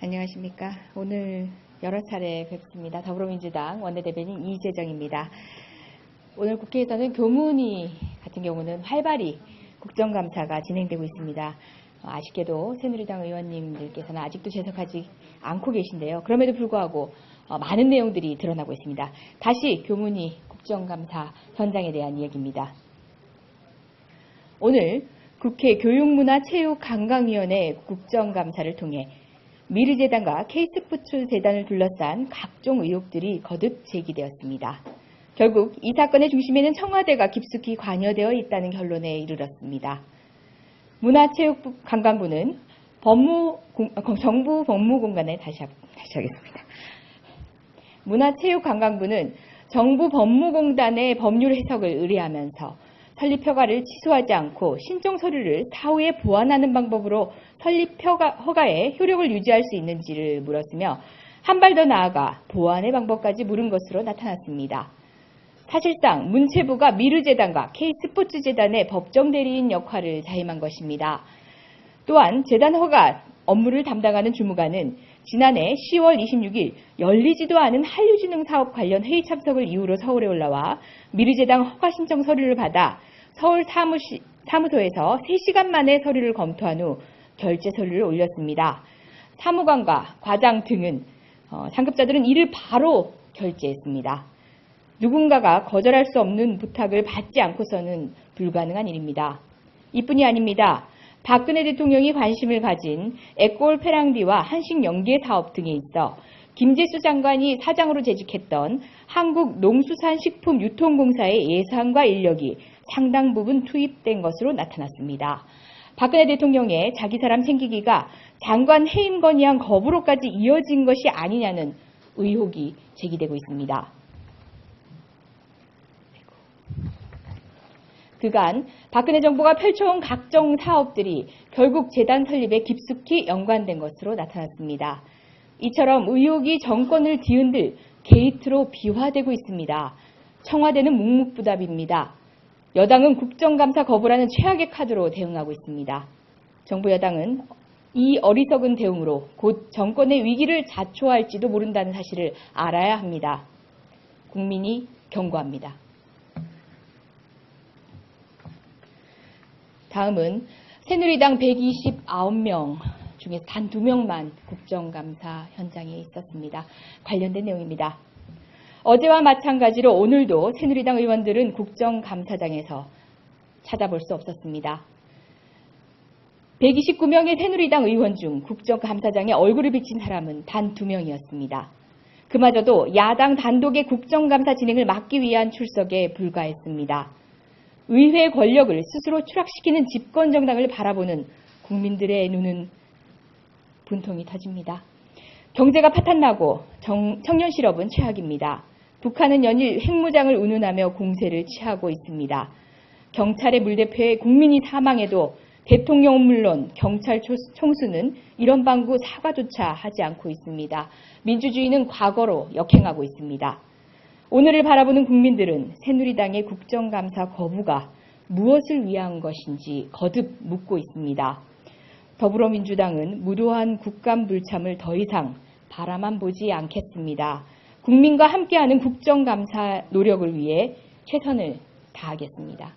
안녕하십니까. 오늘 여러 차례 뵙습니다. 더불어민주당 원내대변인 이재정입니다. 오늘 국회에서는 교문위 같은 경우는 활발히 국정감사가 진행되고 있습니다. 아쉽게도 새누리당 의원님들께서는 아직도 재석하지 않고 계신데요. 그럼에도 불구하고 많은 내용들이 드러나고 있습니다. 다시 교문위 국정감사 현장에 대한 이야기입니다. 오늘 국회 교육문화체육관광위원회 국정감사를 통해 미르재단과 K스포츠재단을 둘러싼 각종 의혹들이 거듭 제기되었습니다. 결국 이 사건의 중심에는 청와대가 깊숙이 관여되어 있다는 결론에 이르렀습니다. 문화체육관광부는 정부 법무공간에 다시 하겠습니다. 문화체육관광부는 정부 법무공단의 법률 해석을 의뢰하면서 설립 허가를 취소하지 않고 신청 서류를 사후에 보완하는 방법으로 설립 허가의 효력을 유지할 수 있는지를 물었으며 한 발 더 나아가 보완의 방법까지 물은 것으로 나타났습니다. 사실상 문체부가 미르재단과 K스포츠재단의 법정 대리인 역할을 자임한 것입니다. 또한 재단 허가 업무를 담당하는 주무관은 지난해 10월 26일 열리지도 않은 한류진흥사업 관련 회의 참석을 이유로 서울에 올라와 미르재단 허가 신청 서류를 받아 서울 사무소에서 3시간 만에 서류를 검토한 후 결제 서류를 올렸습니다. 사무관과 과장 등은 상급자들은 이를 바로 결제했습니다. 누군가가 거절할 수 없는 부탁을 받지 않고서는 불가능한 일입니다. 이뿐이 아닙니다. 박근혜 대통령이 관심을 가진 에콜 페랑디와 한식 연계 사업 등에 있어 김재수 장관이 사장으로 재직했던 한국농수산식품유통공사의 예산과 인력이 상당 부분 투입된 것으로 나타났습니다. 박근혜 대통령의 자기 사람 챙기기가 장관 해임 건의안 거부로까지 이어진 것이 아니냐는 의혹이 제기되고 있습니다. 그간 박근혜 정부가 펼쳐온 각종 사업들이 결국 재단 설립에 깊숙이 연관된 것으로 나타났습니다. 이처럼 의혹이 정권을 뒤흔들 게이트로 비화되고 있습니다. 청와대는 묵묵부답입니다. 여당은 국정감사 거부라는 최악의 카드로 대응하고 있습니다. 정부 여당은 이 어리석은 대응으로 곧 정권의 위기를 자초할지도 모른다는 사실을 알아야 합니다. 국민이 경고합니다. 다음은 새누리당 129명 중에서 단 2명만 국정감사 현장에 있었습니다. 관련된 내용입니다. 어제와 마찬가지로 오늘도 새누리당 의원들은 국정감사장에서 찾아볼 수 없었습니다. 129명의 새누리당 의원 중 국정감사장에 얼굴을 비친 사람은 단 2명이었습니다. 그마저도 야당 단독의 국정감사 진행을 막기 위한 출석에 불과했습니다. 의회 권력을 스스로 추락시키는 집권정당을 바라보는 국민들의 눈은 분통이 터집니다. 경제가 파탄나고 청년 실업은 최악입니다. 북한은 연일 핵무장을 운운하며 공세를 취하고 있습니다. 경찰의 물대포에 국민이 사망해도 대통령은 물론 경찰 총수는 이런 방구 사과조차 하지 않고 있습니다. 민주주의는 과거로 역행하고 있습니다. 오늘을 바라보는 국민들은 새누리당의 국정감사 거부가 무엇을 위한 것인지 거듭 묻고 있습니다. 더불어민주당은 무도한 국감불참을 더 이상 바라만 보지 않겠습니다. 국민과 함께하는 국정감사 노력을 위해 최선을 다하겠습니다.